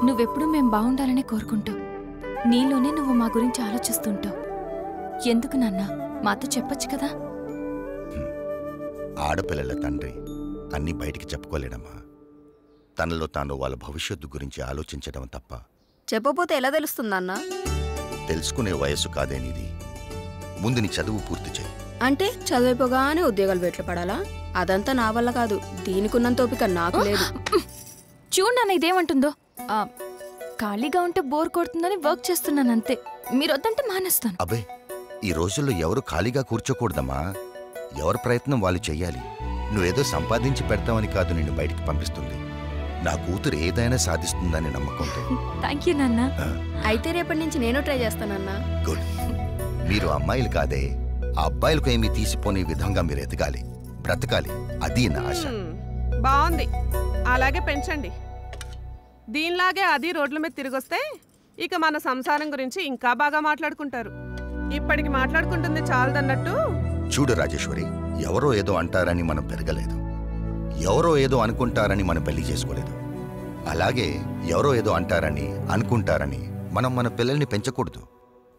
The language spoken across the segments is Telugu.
నువ్వెప్పుడు మేం బాగుండాలనే కోరుకుంటావు. నీలోనే నువ్వు మా గురించి ఆలోచిస్తుంటావు. ఎందుకు నాన్న, మాతో చెప్పొచ్చు కదా. ఆడపిల్లల తండ్రి అన్నీ బయటికి చెప్పుకోలేడమ్మా. తనలో తాను వాళ్ళ భవిష్యత్తు గురించి ఆలోచించడం తప్ప. చెప్పపోతే ఎలా తెలుస్తుందన్నా? తెలుసుకునే వయస్సు కాదేనిది. ముందు నీ చదువు పూర్తి చేయి. అంటే చదివిపోగానే ఉద్యోగాలు వెట్లు పడాలా? అదంతా నా వల్ల కాదు. దీనికున్నంత ఓపిక నాకు లేదు. చూడు నాన్న ఇదేమంటుందో. ఖాళీగా ఉంటే బోర్ కొడుతుందని వర్క్ చేస్తున్నాను అంతే. మీరు వద్దంటే మానేస్తాను. అబ్బే, ఈ రోజుల్లో ఎవరు ఖాళీగా కూర్చోకూడదమ్మా. ఎవరి ప్రయత్నం వాళ్ళు చెయ్యాలి. నువ్వేదో సంపాదించి పెడతావని కాదు నిన్ను బయటికి పంపిస్తుంది. నా కూతురు ఏదైనా సాధిస్తుందని నమ్మకంతో. థ్యాంక్ యూ నాన్న. అయితే రేపటి నుంచి నేను ట్రై చేస్తానన్నా. గుడ్. మీరు అమ్మాయిలు కాదే, ఆ అబ్బాయిలకు ఏమీ తీసిపోని విధంగా మీరు ఎదగాలి, బ్రతకాలి. అది నా ఆశ. బాగుంది, అలాగే పెంచండి. దీనిలాగే అది రోడ్ల మీద తిరిగొస్తే ఇక మన సంసారం గురించి ఇంకా బాగా మాట్లాడుకుంటారు. ఇప్పటికి మాట్లాడుకుంటుంది చాలదన్నట్టు. చూడు రాజేశ్వరి, ఎవరో ఏదో అంటారని మనం పెరగలేదు. ఎవరో ఏదో అనుకుంటారని మనం పెళ్లి చేసుకోలేదు. అలాగే ఎవరో ఏదో అంటారని అనుకుంటారని మనం మన పిల్లల్ని పెంచకూడదు.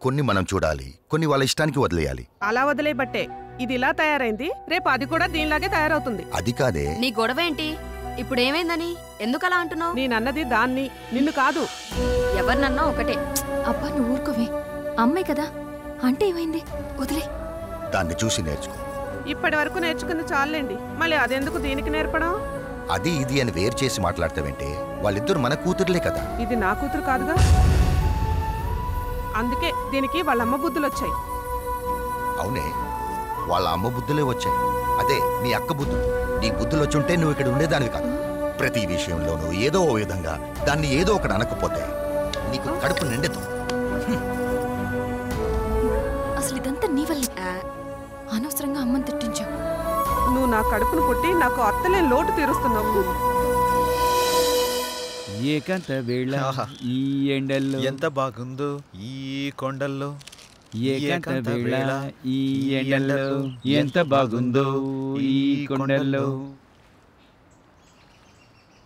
కొన్ని మనం చూడాలి, కొన్ని వాళ్ళ ఇష్టానికి వదిలేయాలి. అలా వదిలేబట్టే ఇది ఇలా తయారైంది. రేపు అది కూడా దీనిలాగే తయారవుతుంది. అది కాదే. నీ గొడవ ఏంటి? ఇప్పుడు ఏమైందని ఎందుకు అలా అంటున్నావు? నేనన్నది దాన్ని, నిన్ను కాదు. ఎవరినన్నా ఒకటే. అబ్బా నువ్వు ఊరుకోవే, అమ్మాయి కదా. అంటే ఏమైంది, వదిలే. దాన్ని చూసి నేర్చుకో. ఇప్పటి వరకు నేర్చుకుంది చాలండి, మళ్ళీ అదెందుకు దీనికి నేర్పడం? అది ఇది అని వేరు చేసి మాట్లాడతావంటే వాళ్ళిద్దరు మన కూతురులే కదా. ఇది నా కూతురు కాదుగా. అందుకే దీనికి వాళ్ళమ్మ బుద్ధులు వచ్చాయి. అవునే, వాళ్ళ అమ్మ బుద్ధులే వచ్చాయి. అదే నీ అక్క బుద్ధులు. నీ బుద్ధులు వచ్చుంటే నువ్వు ఇక్కడ ఉండేదానివి కాదు. ప్రతి విషయంలోనూ ఏదో ఓ విధంగా దాన్ని ఏదో ఒకటి అనకపోతే నీకు కడుపు నిండదు. అసలు ఇదంతా నీ వల్లే. అనవసరంగా అమ్మని తిట్టించావు. నువ్వు నా కడుపును పుట్టి నాకు అత్తలే లోటు తీరుస్తున్నావు. ఏకాంత వేళ ఈ ఎండల్లో ఎంత బాగుందో ఈ కొండల్లో. ఏకాంత వేళ ఈ ఎండల్లో ఎంత బాగుందో ఈ కొండల్లో.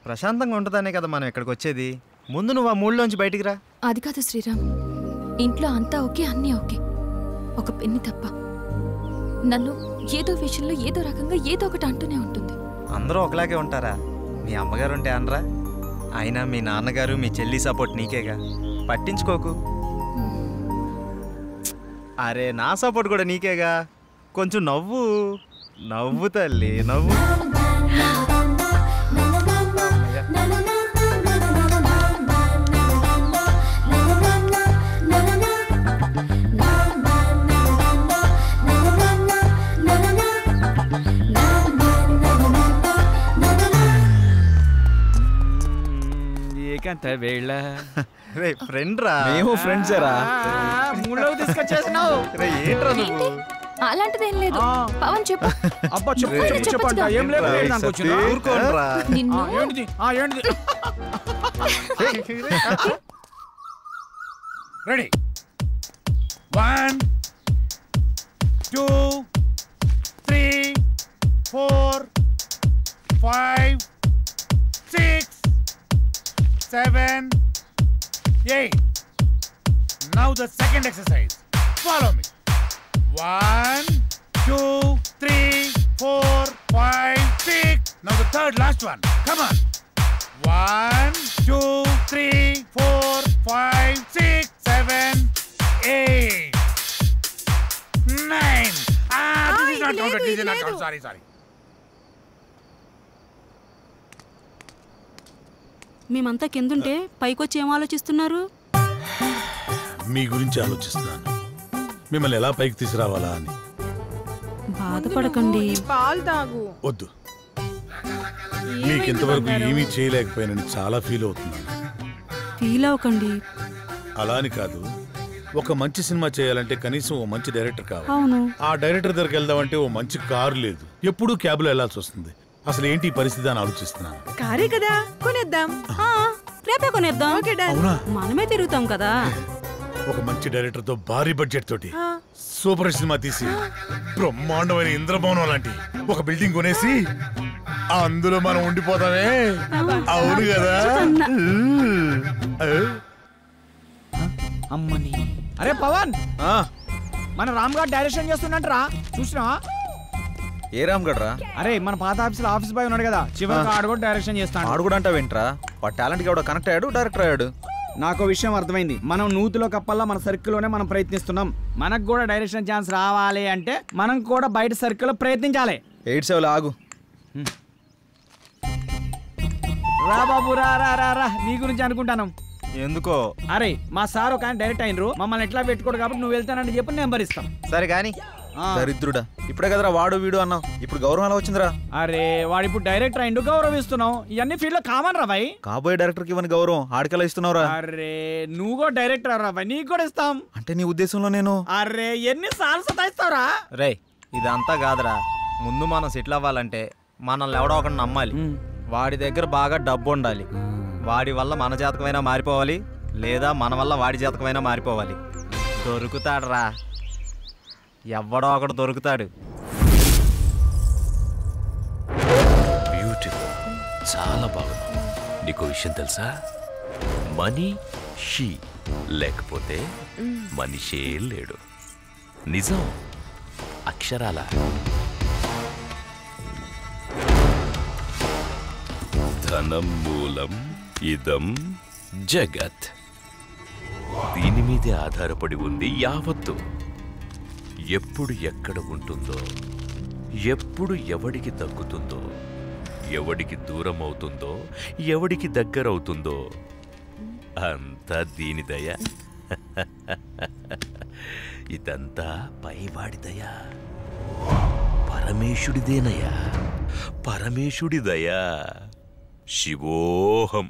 ప్రశాంతంగా ఉంటుందనే కదా మనం ఇక్కడికి వచ్చేది. ముందు నువ్వు ఆ మూడులోంచి బయటికి రా. అది కాదు శ్రీరామ్, ఇంట్లో అంతా ఓకే, అన్నీ ఓకే, ఒక పెన్ని తప్ప. నన్ను ఏదో విషయంలో ఏదో రకంగా ఏదో ఒకటి అంటూనే ఉంటుంది. అందరూ ఒకలాగే ఉంటారా? మీ అమ్మగారు ఉంటే అనరా? అయినా మీ నాన్నగారు మీ చెల్లి సపోర్ట్ నీకేగా, పట్టించుకోకు. అరే నా సపోర్ట్ కూడా నీకేగా. కొంచెం నవ్వు నవ్వు తల్లి, నవ్వు. ఏకాంత వేళ. రే ఫ్రెండ్ రా. మేము ఫ్రెండ్స్ రా. మూడో తీసుకొచ్చేసినావు. రే ఏంట్రా నువ్వు? అలాంటిదేం లేదు. పవన్ చెప్పు. అబ్బా చెప్పండి. ఏం లేదు, ఊరుకోండ్రా. నిన్ను ఏంటిది ఏంటిది. Ready 1 2 3 4 5 6 7 8. Now the second exercise. Follow me. 1 2 3 4 5 6. Now the third last one. Come on. 1 2 3 4 5 6 7 8 9. This is not counted. This is not counted. Sorry. మేమంతా కిందుంటే పైకొచ్చి ఏం ఆలోచిస్తున్నారు? మీ గురించి ఆలోచిస్తున్నాను. మిమ్మల్ని ఎలా పైకి తీసుకురావాలా అని. బాధపడకండి. పాలు తాగు. వద్దు, మీకు ఇంతవరకు ఏమీ చేయలేకపోయానని చాలా ఫీల్ అవుతున్నాను. ఫీల్ అవ్వకండి. అలా అని కాదు, ఒక మంచి సినిమా చేయాలంటే కనీసం ఓ మంచి డైరెక్టర్ కావాలి. అవును. ఆ డైరెక్టర్ దగ్గరికి వెళ్దామంటే ఓ మంచి కారు లేదు, ఎప్పుడూ క్యాబ్లో వెళ్లాల్సి వస్తుంది. అసలు ఏంటి పరిస్థితి అని ఆలోచిస్తున్నాను. కారే కదా, కొనేద్దాం. రేపే కొనేద్దాం. అవునా? మనమే తిరుగుతాం కదా. ఒక మంచి డైరెక్టర్ తో భారీ బడ్జెట్ తోటి సూపర్ సినిమా తీసి బ్రహ్మాండమైన ఇంద్రభవనం లాంటి ఒక బిల్డింగ్ కొనేసి అందులో మనం ఉండిపోతామే. అవును కదా. అమ్మని. అరే పవన్, మన రామ్ గారు డైరెక్షన్ చేస్తున్నట్రా, చూసినా? ఏ రామ్ గడ్రా? అరే మన పాత ఆఫీసులో ఆఫీస్ బాయ్ ఉన్నాడు కదా, చివరికి ఆడు కూడా డైరెక్షన్ చేస్తాడు. ఆడు కూడా అంటావు ఏంట్రా? వాడు టాలెంట్కి ఎవడో కనెక్ట్ అయ్యాడు, డైరెక్టర్ అయ్యాడు. నాకు విషయం అర్థమైంది. మనం నూతిలో కప్పల్లా మన సర్కిల్లోనే మనం ప్రయత్నిస్తున్నాం. మనకు కూడా డైరెక్షన్ ఛాన్స్ రావాలి అంటే మనం కూడా బయట సర్కిల్లో ప్రయత్నించాలి. 87 ఆగు. రా బాబు, రా రా రా రా, నీ గురించి అనుకుంటాను. ఎందుకో? అరే మా సార్ ఒక డైరెక్ట్ అయినరు, మమ్మల్ని ఎట్లా పెట్టుకోడు కాబట్టి నువ్వు వెళ్తానంటే చెప్పి నెంబర్ ఇస్తాం. సరే కానీ దరిద్రుడా, ఇప్పుడే కదరా వాడు వీడు అన్నావు, ఇప్పుడు గౌరవం ఎలా వచ్చిందిరా? అరే వాడు ఇప్పుడు డైరెక్టర్ అయిండు, గౌరవిస్తున్నావు. ఇవన్నీ ఫీల్డ్ లో కామన్ రా భాయ్. కాబోయే డైరెక్టర్కి ఇవ్వని గౌరవం ఆడికెలా ఇస్తున్నావురా? అరే నువ్వు కూడా డైరెక్టర్ రా భాయ్, నీకు కూడా ఇస్తాం. అంటే నీ ఉద్దేశంలో నేను? అరే ఎన్ని సార్లు సతాయిస్తావురా? రే ఇదంతా కాదురా, ముందు మనం సెటిల్ అవ్వాలంటే మనల్ని ఎవడో ఒకటి నమ్మాలి. వాడి దగ్గర బాగా డబ్బు ఉండాలి. వాడి వల్ల మన జాతకమైనా మారిపోవాలి, లేదా మన వల్ల వాడి జాతకమైనా మారిపోవాలి. దొరుకుతాడురా, ఎవడో ఒకడు దొరుకుతాడు. బ్యూటిఫుల్, చాలా బాగుంది. నీకు విషయం తెలుసా? మనీ షీ లేకపోతే మనిషే లేడు. నిజం, అక్షరాల. ధనం మూలం ఇదం జగత్. దీని మీదే ఆధారపడి ఉంది యావత్తు. ఎప్పుడు ఎక్కడ ఉంటుందో, ఎప్పుడు ఎవడికి దక్కుతుందో, ఎవడికి దూరం అవుతుందో, ఎవడికి దగ్గరవుతుందో అంతా దీని దయ. ఇదంతా పైవాడి దయ, పరమేశుడిదేనయ్యా, పరమేశుడి దయ. శివోహం.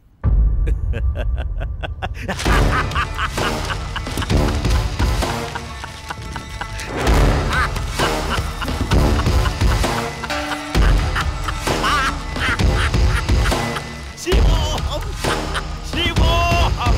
శివోహం, శివోహం.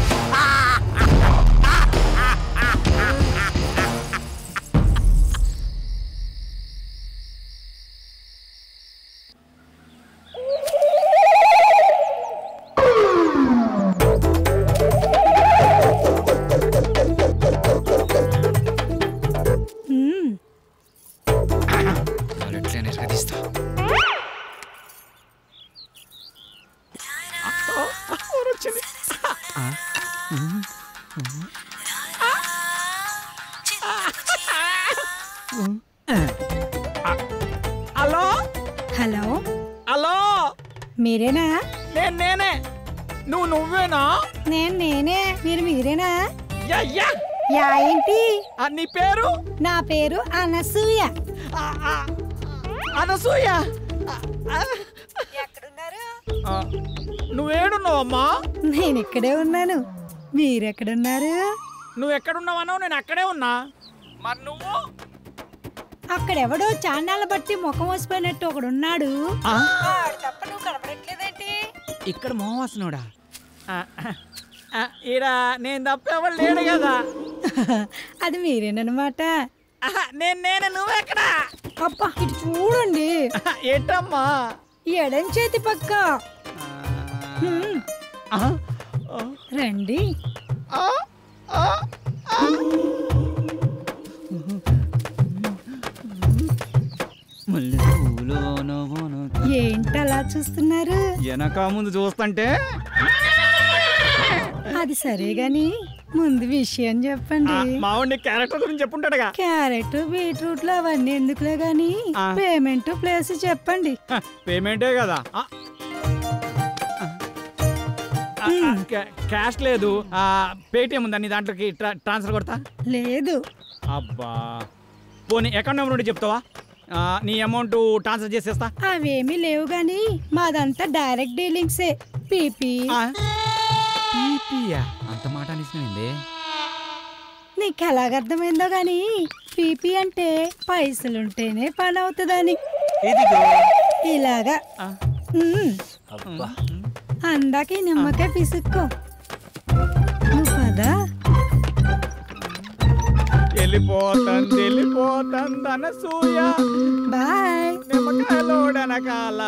హలో హలో హలో, మీరేనా? నేనే. నువ్వేనా? నేనే. మీరేనా? యా ఏంటి? నీ పేరు? నా పేరు అనసూయ. అనసూయ, ఎక్కడున్నారు? నువ్వేడున్నావమ్మా? నేను ఇక్కడే ఉన్నాను. మీరెక్కడున్నారు? నువ్వు ఎక్కడున్నావన్నావు, నేను అక్కడే ఉన్నా. మరి నువ్వు? అక్కడెవడో చాన్నాళ్ళ బట్టి ముఖం వసిపోయినట్టు ఒకడున్నాడు. తప్ప నువ్వు కనపడట్లేదేంటి? ఇక్కడ మోహవాసనుడా? ఈడ నేను తప్ప ఎవరు లేడు కదా. అది మీరేనమాట. నేనే. నువ్వెక్కడా? అబ్బా ఇటు చూడండి. ఏంటమ్మా? ఎడం చేతి పక్క. రండి. ఏంటలా చూస్తున్నారు? వెనక ముందు చూస్తుంటే. అది సరే గాని ముందు విషయం చెప్పండి. మావాడి క్యారెక్టర్ గురించి చెప్పుంటాడుగా. క్యారెట్ బీట్రూట్లు అవన్నీ ఎందుకులే గాని పేమెంట్ ప్లేస్ చెప్పండి. పేమెంటే కదా. క్యాష్ లేదు, పేటిఎం ఉందా నీ దాంట్లోకి? ట్రాన్స్ఫర్ కొడతా. లేదు. అబ్బా పోనీ అకౌంట్ నెంబర్ ఉంటే చెప్తావా? నీ అమౌంట్ ట్రాన్స్ఫర్ చేసేస్తా. అవేమీ లేవు గాని మాదంతా డైరెక్ట్ డీలింగ్సే. పీపీ. అంత మాట అనిసినండి. నీకు ఎలాగర్థమైందో గాని పీపీ అంటే పైసలుంటేనే పని అవుతుందని. ఇలాగా అందాక నిమ్మకాయ పిసుక్కో. నువ్వు పదా. వెళ్ళిపోతాను అనసూయ. బాయ్. నిమ్మకాయలోడనకాల